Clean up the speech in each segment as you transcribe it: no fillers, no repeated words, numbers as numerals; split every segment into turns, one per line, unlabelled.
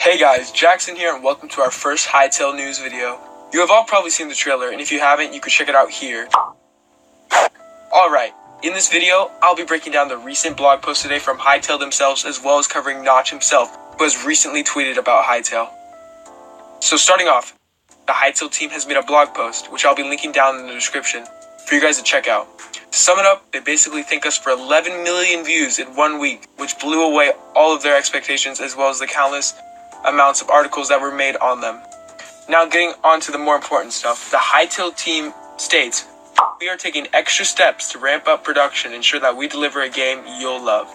Hey guys, Jackson here and welcome to our first Hytale news video. You have all probably seen the trailer, and if you haven't, you can check it out here. Alright, in this video, I'll be breaking down the recent blog post today from Hytale themselves, as well as covering Notch himself, who has recently tweeted about Hytale. So starting off, the Hytale team has made a blog post, which I'll be linking down in the description, for you guys to check out. To sum it up, they basically thank us for 11 million views in 1 week, which blew away all of their expectations, as well as the countless amounts of articles that were made on them. Now getting on to the more important stuff, the Hytale team states, "We are taking extra steps to ramp up production and ensure that we deliver a game you'll love."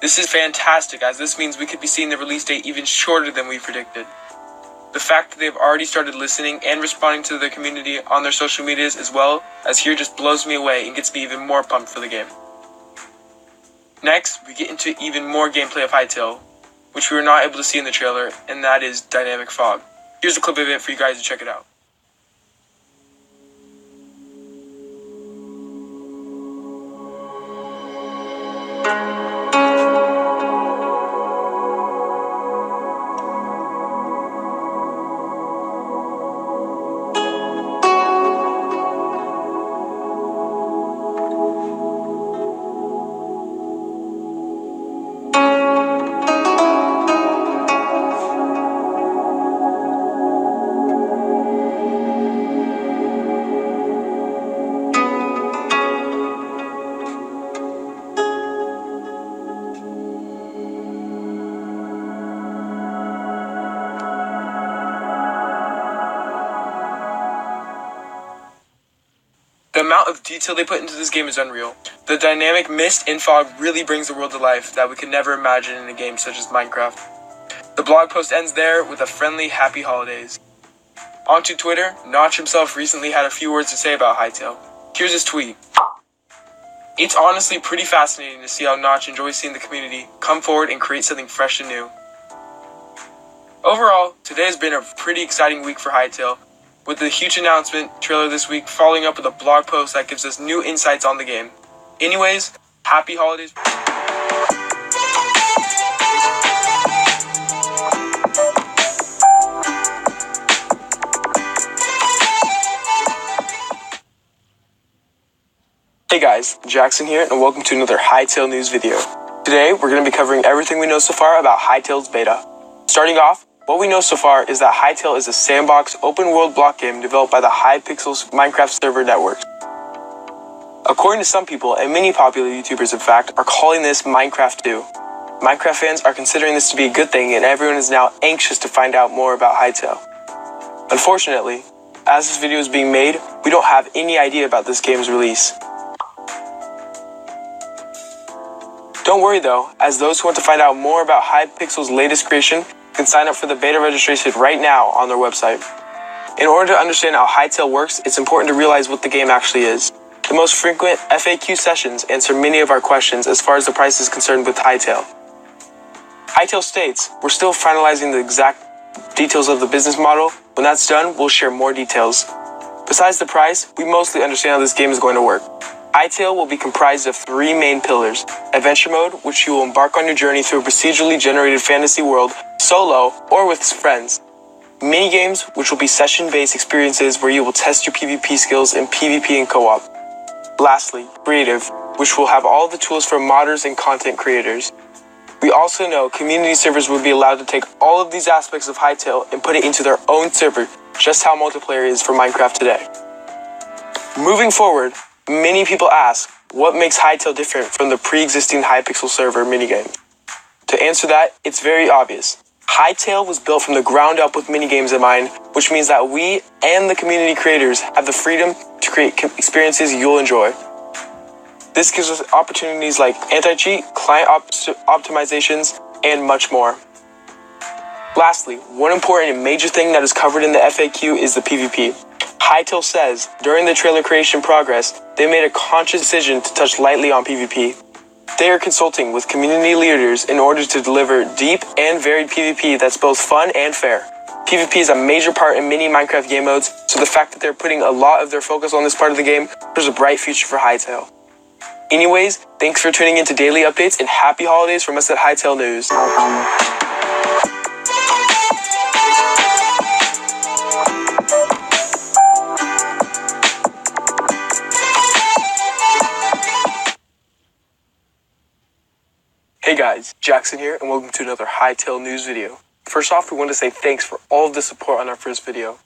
This is fantastic, as this means we could be seeing the release date even shorter than we predicted. The fact that they've already started listening and responding to their community on their social medias as well as here just blows me away and gets me even more pumped for the game. Next, we get into even more gameplay of Hytale, which we were not able to see in the trailer, and that is Dynamic Fog. Here's a clip of it for you guys to check it out. The amount of detail they put into this game is unreal. The dynamic mist and fog really brings the world to life that we could never imagine in a game such as Minecraft. The blog post ends there with a friendly happy holidays. Onto Twitter, Notch himself recently had a few words to say about Hytale. Here's his tweet. "It's honestly pretty fascinating to see how Notch enjoys seeing the community come forward and create something fresh and new. Overall, today has been a pretty exciting week for Hytale, with the huge announcement trailer this week following up with a blog post that gives us new insights on the game. Anyways, happy holidays." Hey guys, Jackson here and welcome to another Hytale news video. Today, we're going to be covering everything we know so far about Hytale's beta. Starting off, what we know so far is that Hytale is a sandbox open-world block game developed by the Hypixel's Minecraft server network. According to some people, and many popular YouTubers in fact, are calling this Minecraft 2. Minecraft fans are considering this to be a good thing, and everyone is now anxious to find out more about Hytale. Unfortunately, as this video is being made, we don't have any idea about this game's release. Don't worry though, as those who want to find out more about Hypixel's latest creation can sign up for the beta registration right now on their website. In order to understand how Hytale works, it's important to realize what the game actually is. The most frequent FAQ sessions answer many of our questions as far as the price is concerned with Hytale. Hytale states, "We're still finalizing the exact details of the business model. When that's done, we'll share more details. Besides the price, we mostly understand how this game is going to work. Hytale will be comprised of 3 main pillars: Adventure Mode, which you will embark on your journey through a procedurally generated fantasy world, solo or with friends. Minigames, which will be session-based experiences where you will test your PvP skills in PvP and co-op. Lastly, Creative, which will have all the tools for modders and content creators. We also know community servers will be allowed to take all of these aspects of Hytale and put it into their own server, just how multiplayer is for Minecraft today." Moving forward, many people ask, what makes Hytale different from the pre-existing Hypixel server minigame? To answer that, it's very obvious. Hytale was built from the ground up with minigames in mind, which means that we and the community creators have the freedom to create experiences you'll enjoy. This gives us opportunities like anti-cheat, client optimizations, and much more. Lastly, one important and major thing that is covered in the FAQ is the PvP. Hytale says, during the trailer creation progress, they made a conscious decision to touch lightly on PvP. They are consulting with community leaders in order to deliver deep and varied PvP that's both fun and fair. PvP is a major part in many Minecraft game modes, so the fact that they're putting a lot of their focus on this part of the game, there's a bright future for Hytale. Anyways, thanks for tuning in to daily updates and happy holidays from us at Hytale News. Jackson here, and welcome to another Hytale news video. First off, we want to say thanks for all of the support on our first video.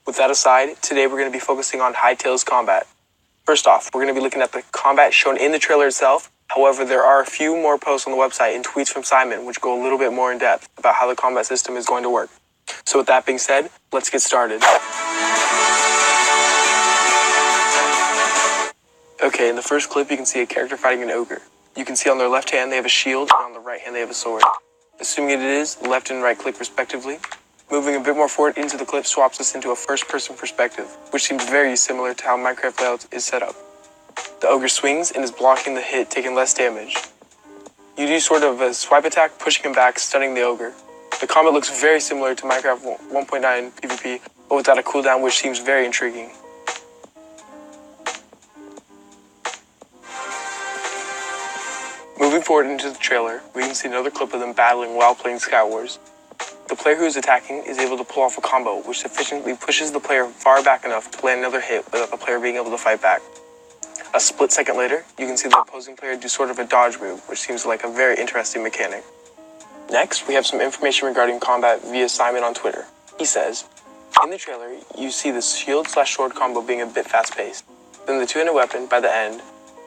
With that aside, today we're going to be focusing on Hytale's combat. First off, we're going to be looking at the combat shown in the trailer itself. However, there are a few more posts on the website and tweets from Simon which go a little bit more in depth about how the combat system is going to work. So with that being said, let's get started. Okay, in the first clip you can see a character fighting an ogre. You can see on their left hand they have a shield, and on the right hand they have a sword. Assuming it is left and right click respectively. Moving a bit more forward into the clip swaps us into a first-person perspective, which seems very similar to how Minecraft layout is set up. The ogre swings and is blocking the hit, taking less damage. You do sort of a swipe attack, pushing him back, stunning the ogre. The combat looks very similar to Minecraft 1.9 PvP, but without a cooldown, which seems very intriguing. Moving forward into the trailer, we can see another clip of them battling while playing Skywars. The player who is attacking is able to pull off a combo, which sufficiently pushes the player far back enough to land another hit without the player being able to fight back. A split second later, you can see the opposing player do sort of a dodge move, which seems like a very interesting mechanic. Next, we have some information regarding combat via Simon on Twitter. He says, in the trailer, you see the shield/sword combo being a bit fast-paced. Then the two-handed weapon, by the end,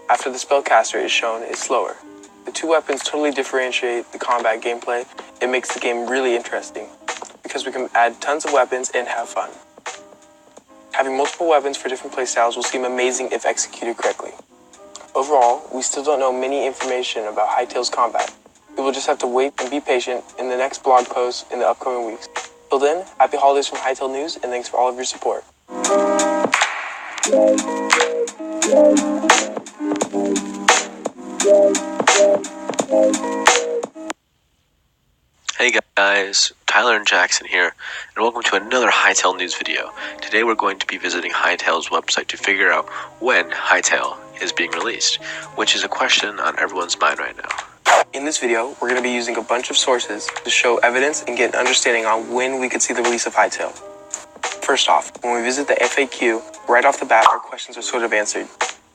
after the spellcaster is shown, is slower. The two weapons totally differentiate the combat gameplay. It makes the game really interesting, because we can add tons of weapons and have fun. Having multiple weapons for different playstyles will seem amazing if executed correctly. Overall, we still don't know many information about Hytale's combat. We will just have to wait and be patient in the next blog post in the upcoming weeks. Till then, happy holidays from Hytale News, and thanks for all of your support.
Hey guys, Tyler and Jackson here, and welcome to another Hytale news video. Today we're going to be visiting Hytale's website to figure out when Hytale is being released, which is a question on everyone's mind right now.
In this video, we're going to be using a bunch of sources to show evidence and get an understanding on when we could see the release of Hytale. First off, when we visit the FAQ, right off the bat our questions are sort of answered.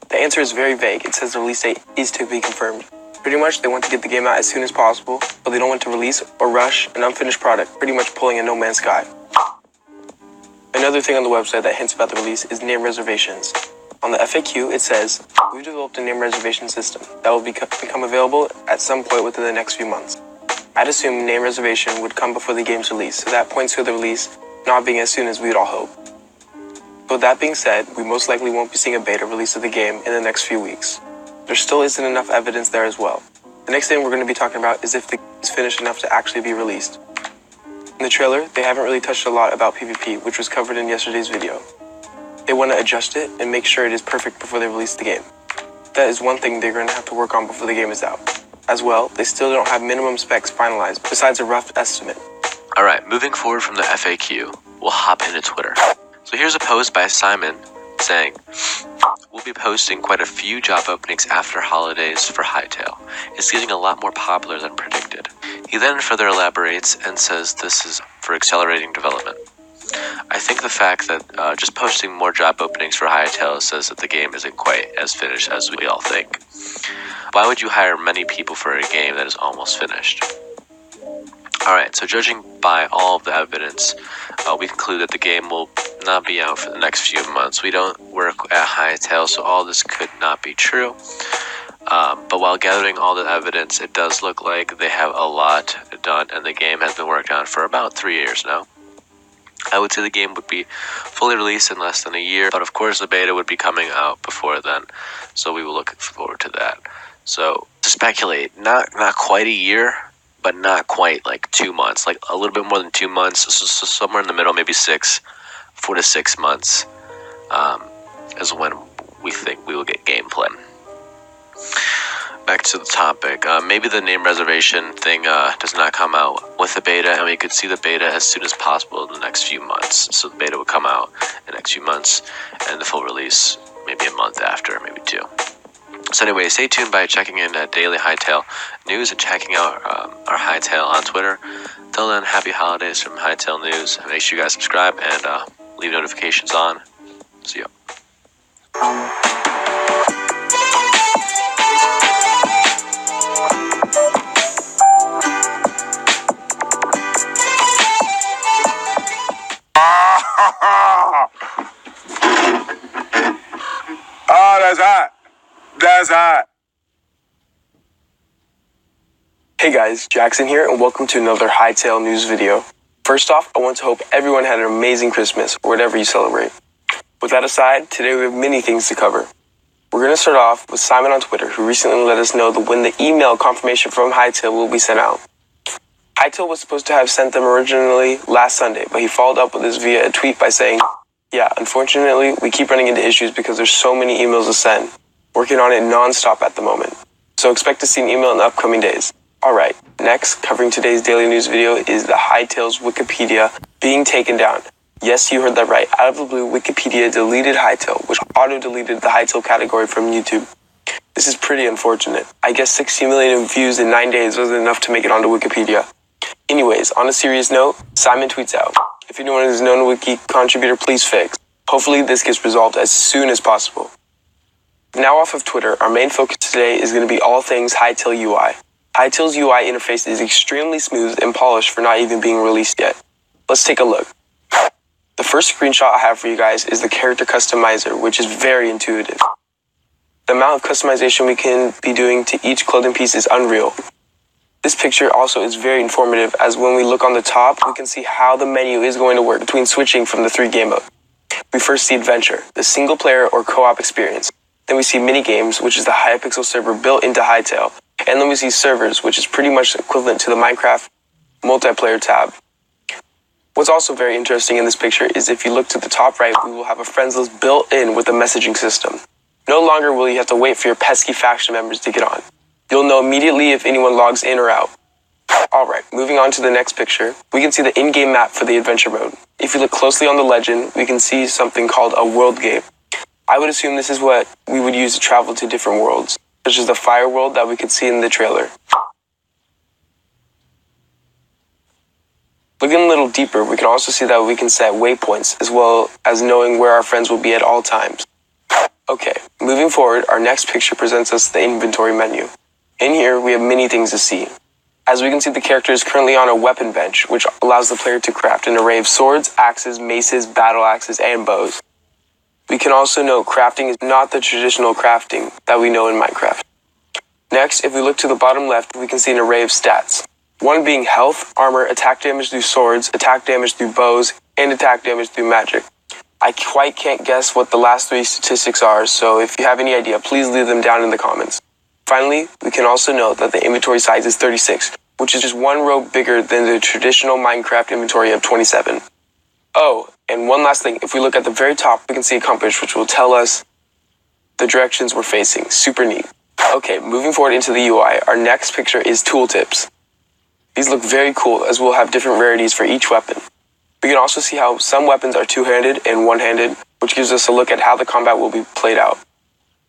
The answer is very vague. It says the release date is to be confirmed. Pretty much, they want to get the game out as soon as possible, but they don't want to release or rush an unfinished product, pretty much pulling a No Man's Sky. Another thing on the website that hints about the release is name reservations. On the FAQ, it says, we've developed a name reservation system that will become available at some point within the next few months. I'd assume name reservation would come before the game's release, so that points to the release not being as soon as we'd all hope. But with that being said, we most likely won't be seeing a beta release of the game in the next few weeks. There still isn't enough evidence there as well. The next thing we're going to be talking about is if the game is finished enough to actually be released. In the trailer, they haven't really touched a lot about PvP, which was covered in yesterday's video. They want to adjust it and make sure it is perfect before they release the game. That is one thing they're going to have to work on before the game is out. As well, they still don't have minimum specs finalized, besides a rough estimate.
Alright, moving forward from the FAQ, we'll hop into Twitter. So here's a post by Simon saying, we'll be posting quite a few job openings after holidays for Hytale. It's getting a lot more popular than predicted. He then further elaborates and says this is for accelerating development. I think the fact that just posting more job openings for Hytale says that the game isn't quite as finished as we all think. Why would you hire many people for a game that is almost finished? Alright, so judging by all of the evidence, we conclude that the game will not be out for the next few months. We don't work at Hytale, so all this could not be true. But while gathering all the evidence, it does look like they have a lot done, and the game has been worked on for about 3 years now. I would say the game would be fully released in less than a year, but of course the beta would be coming out before then, so we will look forward to that. So, to speculate, not quite a year, but not quite like 2 months, like a little bit more than 2 months, so somewhere in the middle, maybe 4 to 6 months is when we think we will get gameplay. Back to the topic, maybe the name reservation thing does not come out with the beta, and we could see the beta as soon as possible in the next few months. So the beta would come out in the next few months, and the full release maybe a month after, maybe 2. So anyway, stay tuned by checking in at Daily Hytale News and checking out our Hytale on Twitter. Till then, happy holidays from Hytale News. Make sure you guys subscribe and leave notifications on. See ya.
That's hot. Hey guys, Jackson here, and welcome to another Hytale news video. First off, I want to hope everyone had an amazing Christmas, or whatever you celebrate. With that aside, today we have many things to cover. We're going to start off with Simon on Twitter, who recently let us know when the email confirmation from Hytale will be sent out. Hytale was supposed to have sent them originally last Sunday, but he followed up with this via a tweet by saying, "Yeah, unfortunately, we keep running into issues because there's so many emails to send. Working on it non-stop at the moment. So expect to see an email in the upcoming days." Alright, next, covering today's daily news video is the Hytale's Wikipedia being taken down. Yes, you heard that right. Out of the blue, Wikipedia deleted Hytale, which auto-deleted the Hytale category from YouTube. This is pretty unfortunate. I guess 60 million views in 9 days wasn't enough to make it onto Wikipedia. Anyways, on a serious note, Simon tweets out, "If anyone is a known wiki contributor, please fix. Hopefully this gets resolved as soon as possible." Now off of Twitter, our main focus today is going to be all things Hytale UI. Hytale's UI interface is extremely smooth and polished for not even being released yet. Let's take a look. The first screenshot I have for you guys is the character customizer, which is very intuitive. The amount of customization we can be doing to each clothing piece is unreal. This picture also is very informative, as when we look on the top, we can see how the menu is going to work between switching from the 3 game mode. We first see Adventure, the single player or co-op experience. Then we see Mini Games, which is the Hypixel server built into Hytale. And then we see Servers, which is pretty much equivalent to the Minecraft multiplayer tab. What's also very interesting in this picture is if you look to the top right, we will have a friends list built in with a messaging system. No longer will you have to wait for your pesky faction members to get on. You'll know immediately if anyone logs in or out. Alright, moving on to the next picture, we can see the in-game map for the adventure mode. If you look closely on the legend, we can see something called a world gate. I would assume this is what we would use to travel to different worlds, such as the fire world that we could see in the trailer. Looking a little deeper, we can also see that we can set waypoints, as well as knowing where our friends will be at all times. Okay, moving forward, our next picture presents us the inventory menu. In here, we have many things to see. As we can see, the character is currently on a weapon bench, which allows the player to craft an array of swords, axes, maces, battle axes, and bows. We can also note crafting is not the traditional crafting that we know in Minecraft. Next, if we look to the bottom left, we can see an array of stats. One being health, armor, attack damage through swords, attack damage through bows, and attack damage through magic. I quite can't guess what the last 3 statistics are, so if you have any idea, please leave them down in the comments. Finally, we can also note that the inventory size is 36, which is just 1 row bigger than the traditional Minecraft inventory of 27. Oh, and one last thing, if we look at the very top, we can see a compass, which will tell us the directions we're facing. Super neat. Okay, moving forward into the UI, our next picture is tooltips. These look very cool, as we'll have different rarities for each weapon. We can also see how some weapons are two-handed and one-handed, which gives us a look at how the combat will be played out.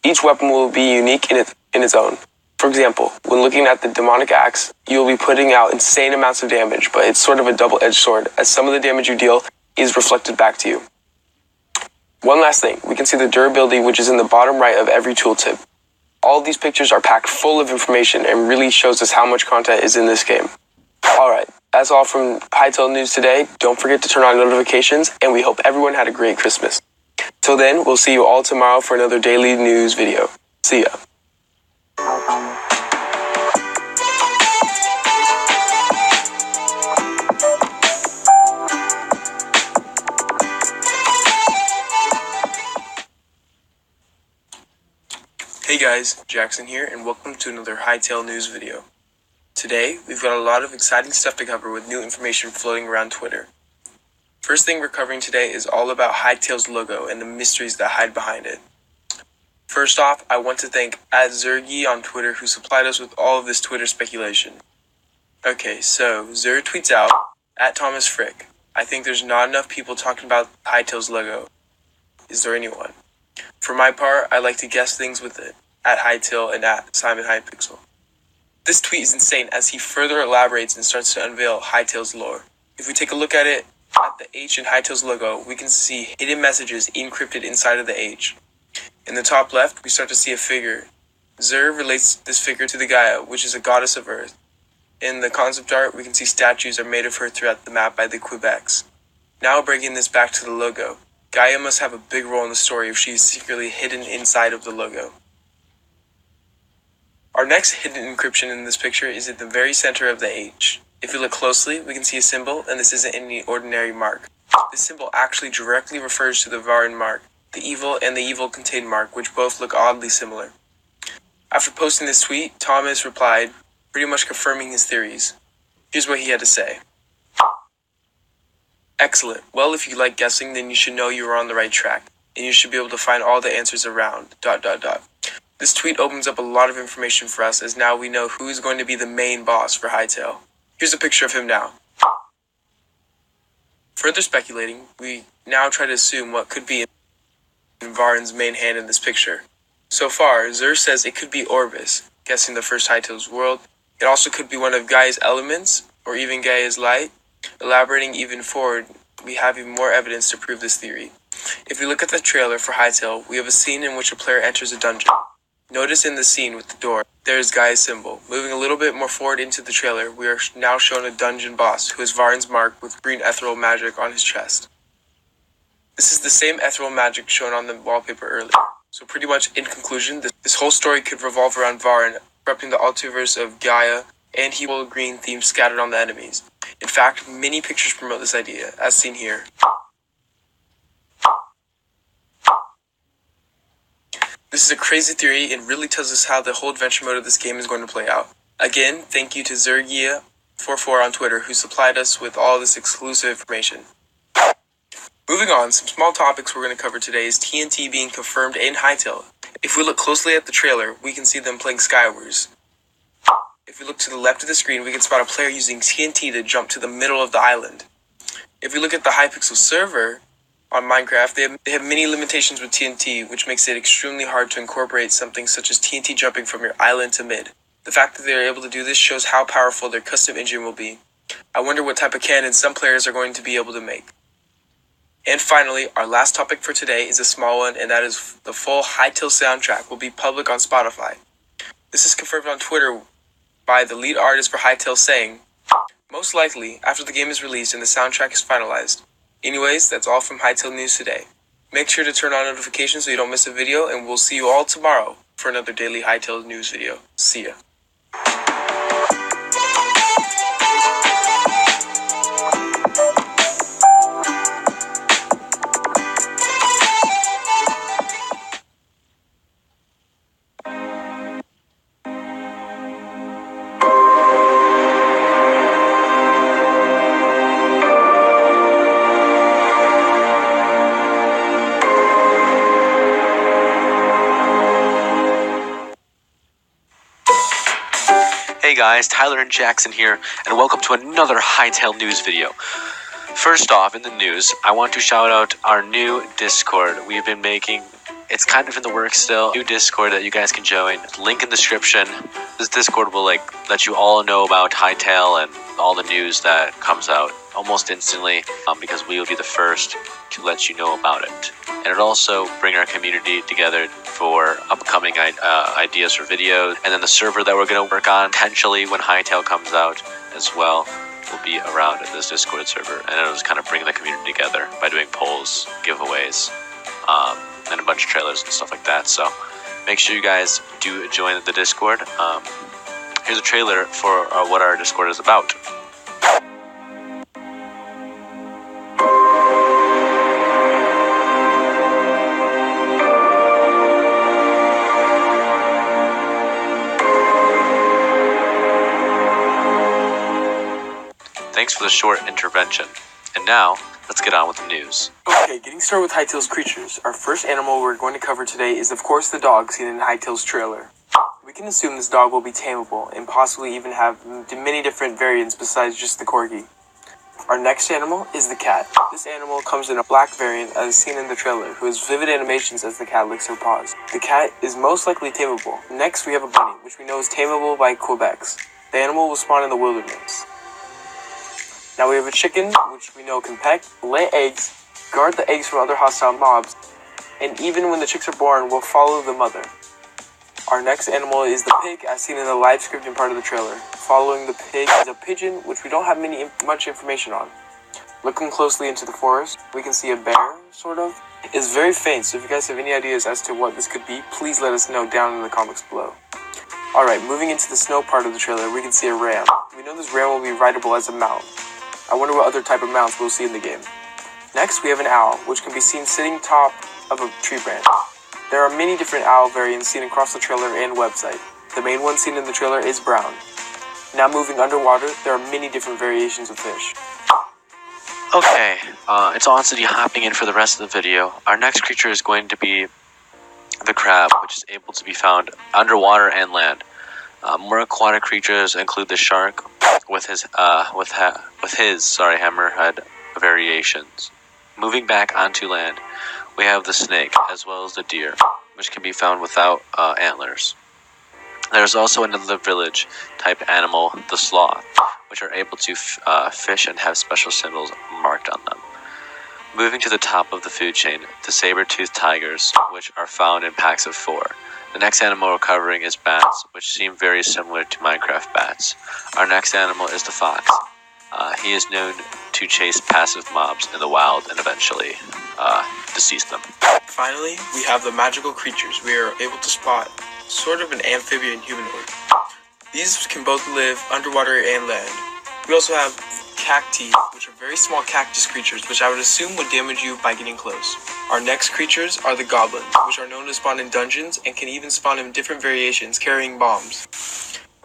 Each weapon will be unique in its own. For example, when looking at the demonic axe, you'll be putting out insane amounts of damage, but it's sort of a double-edged sword, as some of the damage you deal is reflected back to you. One last thing, we can see the durability, which is in the bottom right of every tooltip. All of these pictures are packed full of information and really shows us how much content is in this game. Alright, that's all from Hytale News today. Don't forget to turn on notifications, and we hope everyone had a great Christmas. Till then, we'll see you all tomorrow for another daily news video. See ya. Hey guys, Jackson here, and welcome to another Hytale News video. Today, we've got a lot of exciting stuff to cover with new information floating around Twitter. First thing we're covering today is all about Hytale's logo and the mysteries that hide behind it. First off, I want to thank @Zergy on Twitter who supplied us with all of this Twitter speculation. Okay, so Zer tweets out, @ThomasFrick, I think there's not enough people talking about Hytale's logo. Is there anyone? For my part, I like to guess things with it, @Hytale and @SimonHypixel. This tweet is insane as he further elaborates and starts to unveil Hytale's lore. If we take a look at it, at the H in Hytale's logo, we can see hidden messages encrypted inside of the H. In the top left, we start to see a figure. Zer relates this figure to the Gaia, which is a goddess of Earth. In the concept art, we can see statues are made of her throughout the map by the Quebecs. Now bringing this back to the logo, Gaia must have a big role in the story if she is secretly hidden inside of the logo. Our next hidden encryption in this picture is at the very center of the H. If we look closely, we can see a symbol, and this isn't any ordinary mark. This symbol actually directly refers to the Varan mark, the evil and the evil contained mark, which both look oddly similar. After posting this tweet, Thomas replied, pretty much confirming his theories. Here's what he had to say. Excellent. Well, if you like guessing, then you should know you are on the right track, and you should be able to find all the answers around, ... This tweet opens up a lot of information for us, as now we know who is going to be the main boss for Hytale. Here's a picture of him now. Further speculating, we now try to assume what could be in Varan's main hand in this picture. So far, Zur says it could be Orbis, guessing the first Hytale's world. It also could be one of Gaia's elements, or even Gaia's light. Elaborating even forward, we have even more evidence to prove this theory. If we look at the trailer for Hytale, we have a scene in which a player enters a dungeon. Notice in the scene with the door, there is Gaia's symbol. Moving a little bit more forward into the trailer, we are now shown a dungeon boss who is Varan's mark with green ethereal magic on his chest. This is the same ethereal magic shown on the wallpaper earlier. So pretty much in conclusion, this whole story could revolve around Varan, corrupting the multiverse of Gaia, and he will green themes scattered on the enemies. In fact, many pictures promote this idea, as seen here. This is a crazy theory and really tells us how the whole adventure mode of this game is going to play out. Again, thank you to Zergia44 on Twitter who supplied us with all this exclusive information. Moving on, some small topics we're going to cover today is TNT being confirmed in Hytale. If we look closely at the trailer, we can see them playing Skywars. If we look to the left of the screen, we can spot a player using TNT to jump to the middle of the island. If we look at the Hypixel server on Minecraft, they have many limitations with TNT, which makes it extremely hard to incorporate something such as TNT jumping from your island to mid. The fact that they are able to do this shows how powerful their custom engine will be. I wonder what type of cannon some players are going to be able to make. And finally, our last topic for today is a small one, and that is the full Hytale soundtrack will be public on Spotify. This is confirmed on Twitter by the lead artist for Hytale saying, most likely after the game is released and the soundtrack is finalized. Anyways, that's all from Hytale News today. Make sure to turn on notifications so you don't miss a video, and we'll see you all tomorrow for another daily Hytale News video. See ya.
Hey guys, Tyler and Jackson here, and welcome to another Hytale News video. First off, in the news, I want to shout out our new Discord we've been making. It's kind of in the works still. New Discord that you guys can join. Link in the description. This Discord will let you all know about Hytale and all the news that comes out almost instantly, because we will be the first to let you know about it. And it'll also bring our community together for upcoming ideas for videos. And then the server that we're going to work on, potentially when Hytale comes out as well, will be around at this Discord server. And it'll just kind of bring the community together by doing polls, giveaways, and a bunch of trailers and stuff like that. So make sure you guys do join the Discord. Here's a trailer for what our Discord is about. Thanks for the short intervention. And now, let's get on with the news.
Okay, getting started with Hytale's creatures. Our first animal we're going to cover today is of course the dog seen in Hytale's trailer. We can assume this dog will be tameable and possibly even have many different variants besides just the corgi. Our next animal is the cat. This animal comes in a black variant as seen in the trailer, who has vivid animations as the cat licks her paws. The cat is most likely tameable. Next we have a bunny, which we know is tameable by Quebecs. The animal will spawn in the wilderness. Now we have a chicken, which we know can peck, lay eggs, guard the eggs from other hostile mobs, and even when the chicks are born, will follow the mother. Our next animal is the pig, as seen in the live scripting part of the trailer. Following the pig is a pigeon, which we don't have much information on. Looking closely into the forest, we can see a bear, sort of. It's very faint, so if you guys have any ideas as to what this could be, please let us know down in the comments below. Alright, moving into the snow part of the trailer, we can see a ram. We know this ram will be rideable as a mount. I wonder what other type of mounts we'll see in the game. Next, we have an owl, which can be seen sitting top of a tree branch. There are many different owl variants seen across the trailer and website. The main one seen in the trailer is brown. Now moving underwater, there are many different variations of fish.
Okay, it's on to hopping in for the rest of the video. Our next creature is going to be the crab, which is able to be found underwater and land. More aquatic creatures include the shark with his hammerhead variations. Moving back onto land, we have the snake as well as the deer, which can be found without antlers. There's also another village type animal, the sloth, which are able to fish and have special symbols marked on them. Moving to the top of the food chain, the saber-toothed tigers, which are found in packs of 4. The next animal we're covering is bats, which seem very similar to Minecraft bats. Our next animal is the fox. He is known to chase passive mobs in the wild and eventually decease them.
Finally, we have the magical creatures we are able to spot, sort of an amphibian humanoid. These can both live underwater and land. We also have cacti, which are very small cactus creatures, which I would assume would damage you by getting close. Our next creatures are the goblins, which are known to spawn in dungeons and can even spawn in different variations, carrying bombs.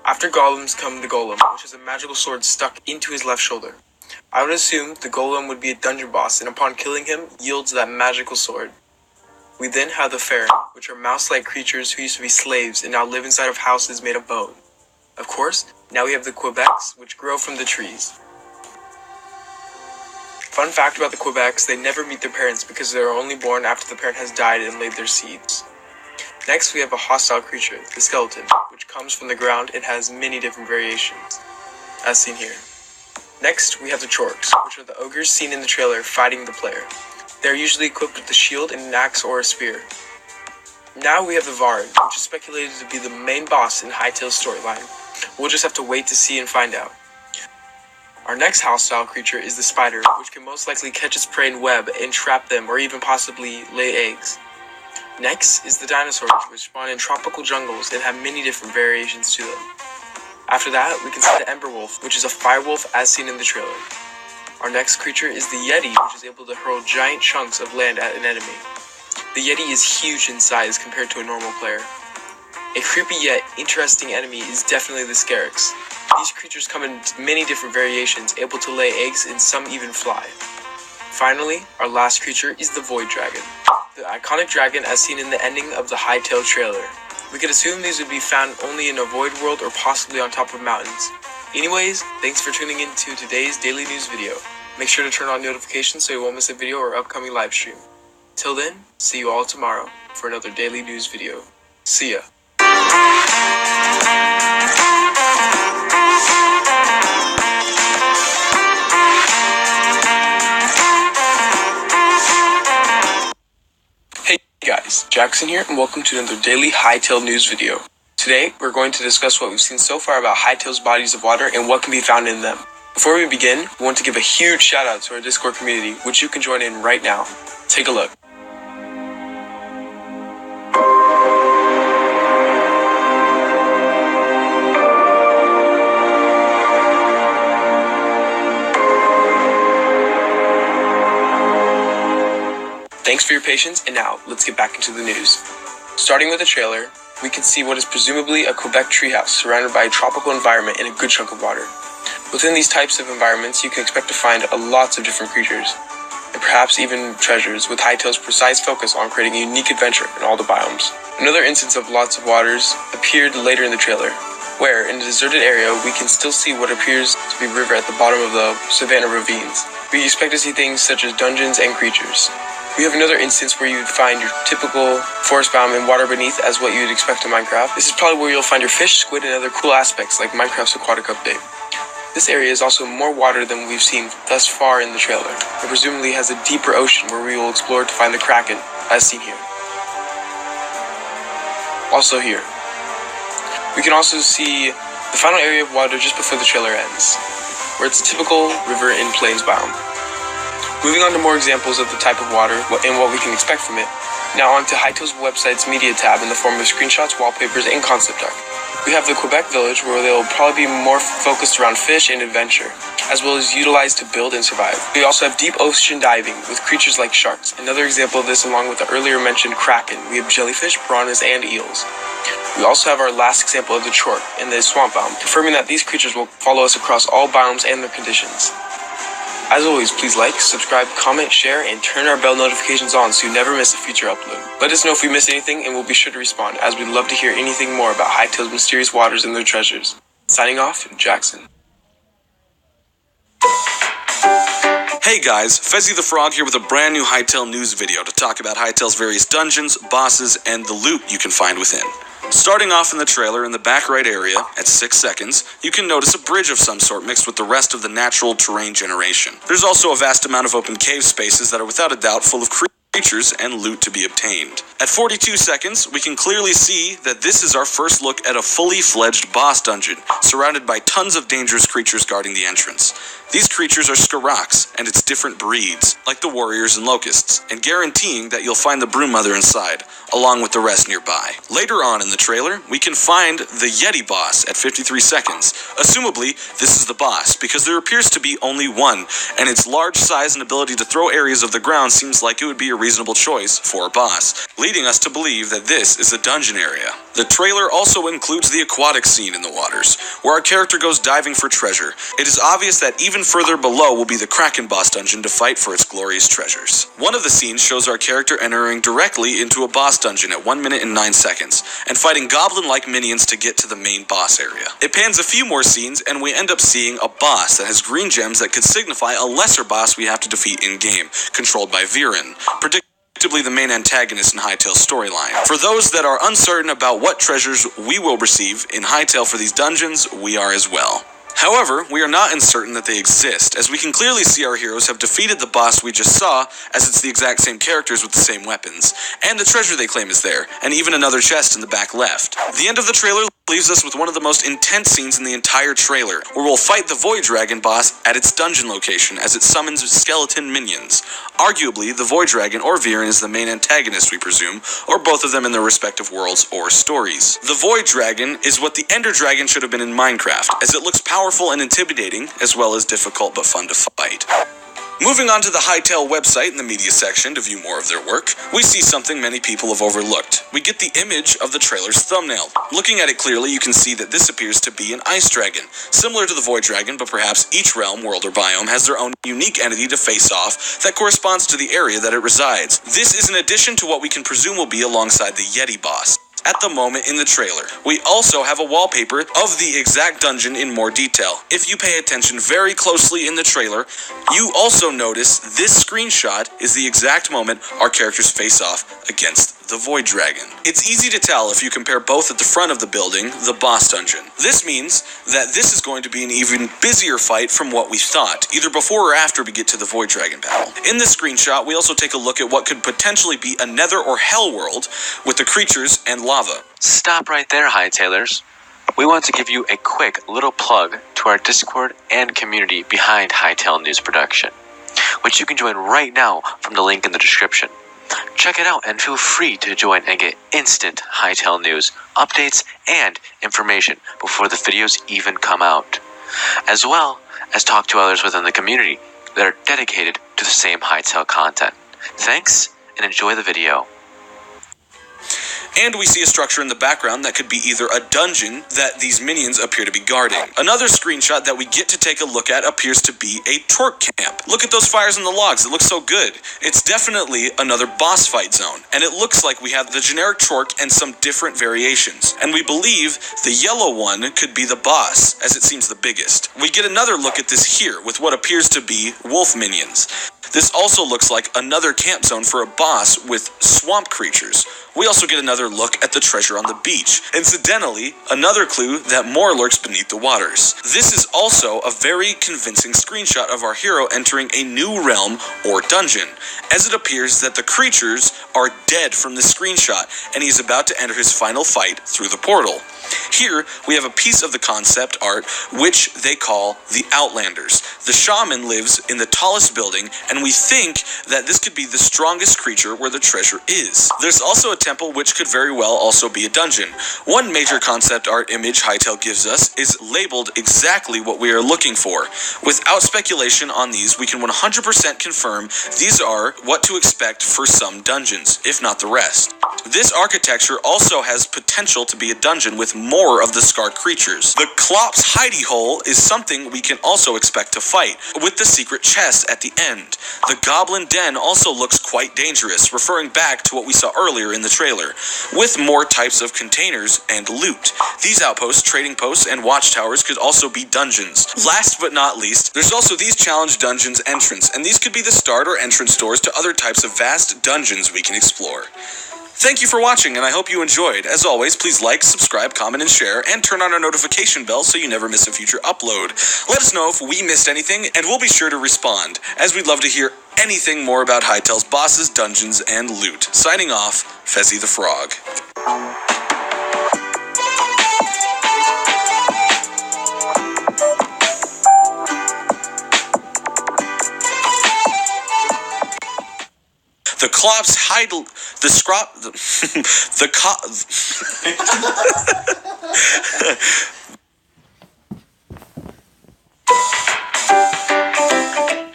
After golems come the golem, which is a magical sword stuck into his left shoulder. I would assume the golem would be a dungeon boss, and upon killing him, yields that magical sword. We then have the Faron, which are mouse-like creatures who used to be slaves and now live inside of houses made of bone. Of course, now we have the Quebecs, which grow from the trees. Fun fact about the Quebecs, they never meet their parents because they are only born after the parent has died and laid their seeds. Next, we have a hostile creature, the skeleton, which comes from the ground and has many different variations, as seen here. Next, we have the Chorks, which are the ogres seen in the trailer fighting the player. They are usually equipped with a shield and an axe or a spear. Now we have the Varn, which is speculated to be the main boss in Hytale's storyline. We'll just have to wait to see and find out. Our next hostile creature is the spider, which can most likely catch its prey in web and trap them or even possibly lay eggs. Next is the dinosaurs, which spawn in tropical jungles and have many different variations to them. After that, we can see the Ember Wolf, which is a fire wolf as seen in the trailer. Our next creature is the Yeti, which is able to hurl giant chunks of land at an enemy. The Yeti is huge in size compared to a normal player. A creepy yet interesting enemy is definitely the Scarix. These creatures come in many different variations, able to lay eggs and some even fly. Finally, our last creature is the Void Dragon, the iconic dragon as seen in the ending of the Hytale trailer. We could assume these would be found only in a void world or possibly on top of mountains. Anyways, thanks for tuning in to today's daily news video. Make sure to turn on notifications so you won't miss a video or upcoming live stream. Till then, see you all tomorrow for another daily news video. See ya. Hey guys, Jackson here and welcome to another daily Hytale news video. Today, we're going to discuss what we've seen so far about Hytale's bodies of water and what can be found in them. Before we begin, we want to give a huge shout out to our Discord community, which you can join in right now. Take a look. Thanks for your patience, and now, let's get back into the news. Starting with the trailer, we can see what is presumably a Quebec treehouse surrounded by a tropical environment and a good chunk of water. Within these types of environments, you can expect to find lots of different creatures, and perhaps even treasures, with Hytale's precise focus on creating a unique adventure in all the biomes. Another instance of lots of waters appeared later in the trailer, where, in a deserted area, we can still see what appears to be a river at the bottom of the savanna ravines. We expect to see things such as dungeons and creatures. We have another instance where you would find your typical forest biome and water beneath as what you would expect in Minecraft. This is probably where you'll find your fish, squid, and other cool aspects like Minecraft's aquatic update. This area is also more water than we've seen thus far in the trailer, and presumably has a deeper ocean where we will explore to find the Kraken, as seen here. Also here, we can also see the final area of water just before the trailer ends, where it's a typical river in plains biome. Moving on to more examples of the type of water and what we can expect from it, now on to Hytale's website's media tab in the form of screenshots, wallpapers, and concept art. We have the Quebec village, where they'll probably be more focused around fish and adventure, as well as utilized to build and survive. We also have deep ocean diving with creatures like sharks. Another example of this, along with the earlier mentioned kraken, we have jellyfish, piranhas, and eels. We also have our last example of the chork in the swamp biome, confirming that these creatures will follow us across all biomes and their conditions. As always, please like, subscribe, comment, share, and turn our bell notifications on so you never miss a future upload. Let us know if we miss anything and we'll be sure to respond, as we'd love to hear anything more about Hytale's mysterious waters and their treasures. Signing off, Jackson.
Hey guys, Fezzy the Frog here with a brand new Hytale news video to talk about Hytale's various dungeons, bosses, and the loot you can find within. Starting off in the trailer, in the back right area, at 6 seconds, you can notice a bridge of some sort mixed with the rest of the natural terrain generation. There's also a vast amount of open cave spaces that are without a doubt full of creatures and loot to be obtained. At 42 seconds, we can clearly see that this is our first look at a fully fledged boss dungeon, surrounded by tons of dangerous creatures guarding the entrance. These creatures are Skaraks, and it's different breeds, like the warriors and locusts, and guaranteeing that you'll find the broom mother inside, along with the rest nearby. Later on in the trailer, we can find the Yeti boss at 53 seconds. Assumably, this is the boss, because there appears to be only one, and its large size and ability to throw areas of the ground seems like it would be a reasonable choice for a boss, leading us to believe that this is a dungeon area. The trailer also includes the aquatic scene in the waters, where our character goes diving for treasure. It is obvious that even further below will be the Kraken boss dungeon to fight for its glorious treasures. One of the scenes shows our character entering directly into a boss dungeon at 1 minute and 9 seconds, and fighting goblin-like minions to get to the main boss area. It pans a few more scenes, and we end up seeing a boss that has green gems that could signify a lesser boss we have to defeat in-game, controlled by Viren, predictably the main antagonist in Hytale's storyline. For those that are uncertain about what treasures we will receive in Hytale for these dungeons, we are as well. However, we are not uncertain that they exist, as we can clearly see our heroes have defeated the boss we just saw, as it's the exact same characters with the same weapons, and the treasure they claim is there, and even another chest in the back left. The end of the trailer leaves us with one of the most intense scenes in the entire trailer, where we'll fight the Void Dragon boss at its dungeon location as it summons skeleton minions. Arguably, the Void Dragon or Viren is the main antagonist, we presume, or both of them in their respective worlds or stories. The Void Dragon is what the Ender Dragon should have been in Minecraft, as it looks powerful and intimidating, as well as difficult but fun to fight. Moving on to the Hytale website in the media section to view more of their work, we see something many people have overlooked. We get the image of the trailer's thumbnail. Looking at it clearly, you can see that this appears to be an ice dragon, similar to the Void Dragon, but perhaps each realm, world, or biome has their own unique entity to face off that corresponds to the area that it resides. This is in addition to what we can presume will be alongside the Yeti boss at the moment in the trailer. We also have a wallpaper of the exact dungeon in more detail. If you pay attention very closely in the trailer, you also notice this screenshot is the exact moment our characters face off against the Void Dragon. It's easy to tell if you compare both at the front of the building, the boss dungeon. This means that this is going to be an even busier fight from what we thought, either before or after we get to the Void Dragon battle. In this screenshot, we also take a look at what could potentially be a nether or hell world with the creatures and lava.
Stop right there, Hytalers. We want to give you a quick little plug to our Discord and community behind Hytale News Production, which you can join right now from the link in the description. Check it out and feel free to join and get instant Hytale news, updates, and information before the videos even come out, as well as talk to others within the community that are dedicated to the same Hytale content. Thanks, and enjoy the video.
And we see a structure in the background that could be either a dungeon that these minions appear to be guarding. Another screenshot that we get to take a look at appears to be a torque camp. Look at those fires in the logs, it looks so good. It's definitely another boss fight zone, and it looks like we have the generic torque and some different variations. And we believe the yellow one could be the boss, as it seems the biggest. We get another look at this here with what appears to be wolf minions. This also looks like another camp zone for a boss with swamp creatures. We also get another look at the treasure on the beach. Incidentally, another clue that more lurks beneath the waters. This is also a very convincing screenshot of our hero entering a new realm or dungeon, as it appears that the creatures are dead from this screenshot, and he's about to enter his final fight through the portal. Here, we have a piece of the concept art, which they call the Outlanders. The shaman lives in the tallest building, and we think that this could be the strongest creature where the treasure is. There's also a temple, which could very well also be a dungeon. One major concept art image Hytale gives us is labeled exactly what we are looking for. Without speculation on these, we can 100% confirm these are what to expect for some dungeons, if not the rest. This architecture also has potential to be a dungeon with more of the scar creatures. The Klopp's hidey hole is something we can also expect to fight, with the secret chest at the end. The Goblin Den also looks quite dangerous, referring back to what we saw earlier in the trailer, with more types of containers and loot. These outposts, trading posts, and watchtowers could also be dungeons. Last but not least, there's also these challenge dungeons entrance, and these could be the start or entrance doors to other types of vast dungeons we can explore. Thank you for watching, and I hope you enjoyed. As always, please like, subscribe, comment, and share, and turn on our notification bell so you never miss a future upload. Let us know if we missed anything, and we'll be sure to respond, as we'd love to hear anything more about Hytale's bosses, dungeons, and loot. Signing off, Fezzy the Frog. The Klopp's Hytale, the scrop, the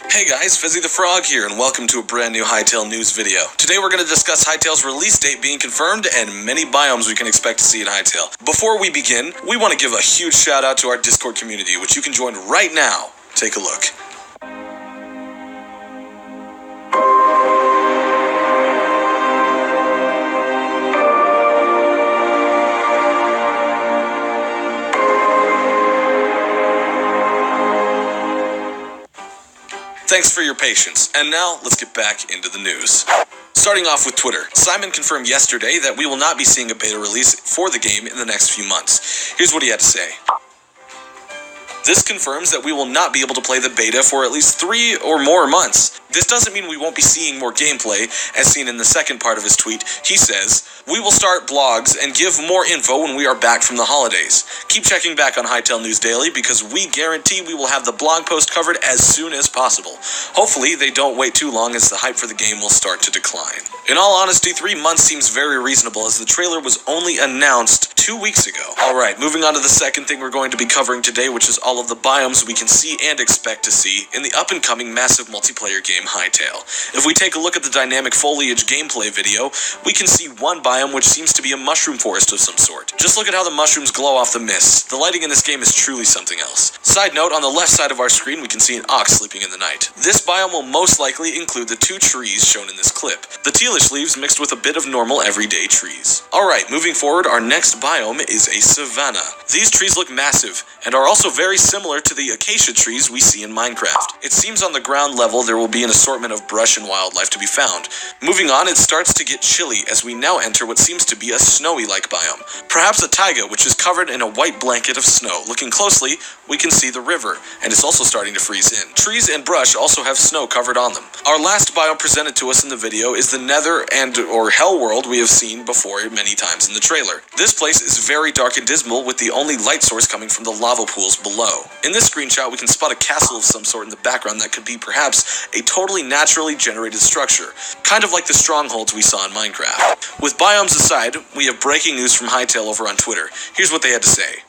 Hey guys, Fezzy the Frog here, and welcome to a brand new Hytale news video. Today we're going to discuss Hytale's release date being confirmed and many biomes we can expect to see in Hytale. Before we begin, we want to give a huge shout out to our Discord community, which you can join right now. Take a look. Thanks for your patience, and now let's get back into the news. Starting off with Twitter, Simon confirmed yesterday that we will not be seeing a beta release for the game in the next few months. Here's what he had to say. This confirms that we will not be able to play the beta for at least 3 or more months. This doesn't mean we won't be seeing more gameplay, as seen in the second part of his tweet. He says, "We will start blogs and give more info when we are back from the holidays. Keep checking back on Hytale News Daily because we guarantee we will have the blog post covered as soon as possible. Hopefully they don't wait too long as the hype for the game will start to decline." In all honesty, 3 months seems very reasonable as the trailer was only announced 2 weeks ago. Alright, moving on to the second thing we're going to be covering today, which is all of the biomes we can see and expect to see in the up-and-coming massive multiplayer game Hytale. If we take a look at the dynamic foliage gameplay video, we can see one biome which seems to be a mushroom forest of some sort. Just look at how the mushrooms glow off the mist. The lighting in this game is truly something else. Side note, on the left side of our screen we can see an ox sleeping in the night. This biome will most likely include the 2 trees shown in this clip. The tealish leaves mixed with a bit of normal everyday trees. Alright, moving forward, our next biome is a savanna. These trees look massive, and are also very similar to the acacia trees we see in Minecraft. It seems on the ground level there will be an assortment of brush and wildlife to be found. Moving on, it starts to get chilly as we now enter what seems to be a snowy-like biome. Perhaps a taiga, which is covered in a white blanket of snow. Looking closely, we can see the river, and it's also starting to freeze in. Trees and brush also have snow covered on them. Our last biome presented to us in the video is the nether or hell world we have seen before many times in the trailer. This place is very dark and dismal, with the only light source coming from the lava pools below. In this screenshot, we can spot a castle of some sort in the background that could be perhaps a totally naturally generated structure, kind of like the strongholds we saw in Minecraft. With biomes aside, we have breaking news from Hytale over on Twitter. Here's what they had to say.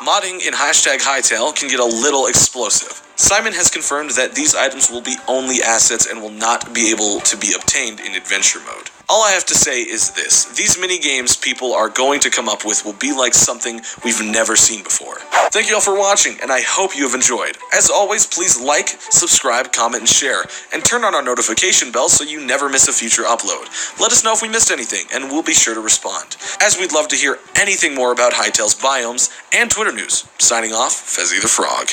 Modding in #Hytale can get a little explosive. Simon has confirmed that these items will be only assets and will not be able to be obtained in adventure mode. All I have to say is this. These mini-games people are going to come up with will be like something we've never seen before. Thank you all for watching, and I hope you have enjoyed. As always, please like, subscribe, comment, and share, and turn on our notification bell so you never miss a future upload. Let us know if we missed anything, and we'll be sure to respond, as we'd love to hear anything more about Hytale's biomes and Twitter news. Signing off, Fezzy the Frog.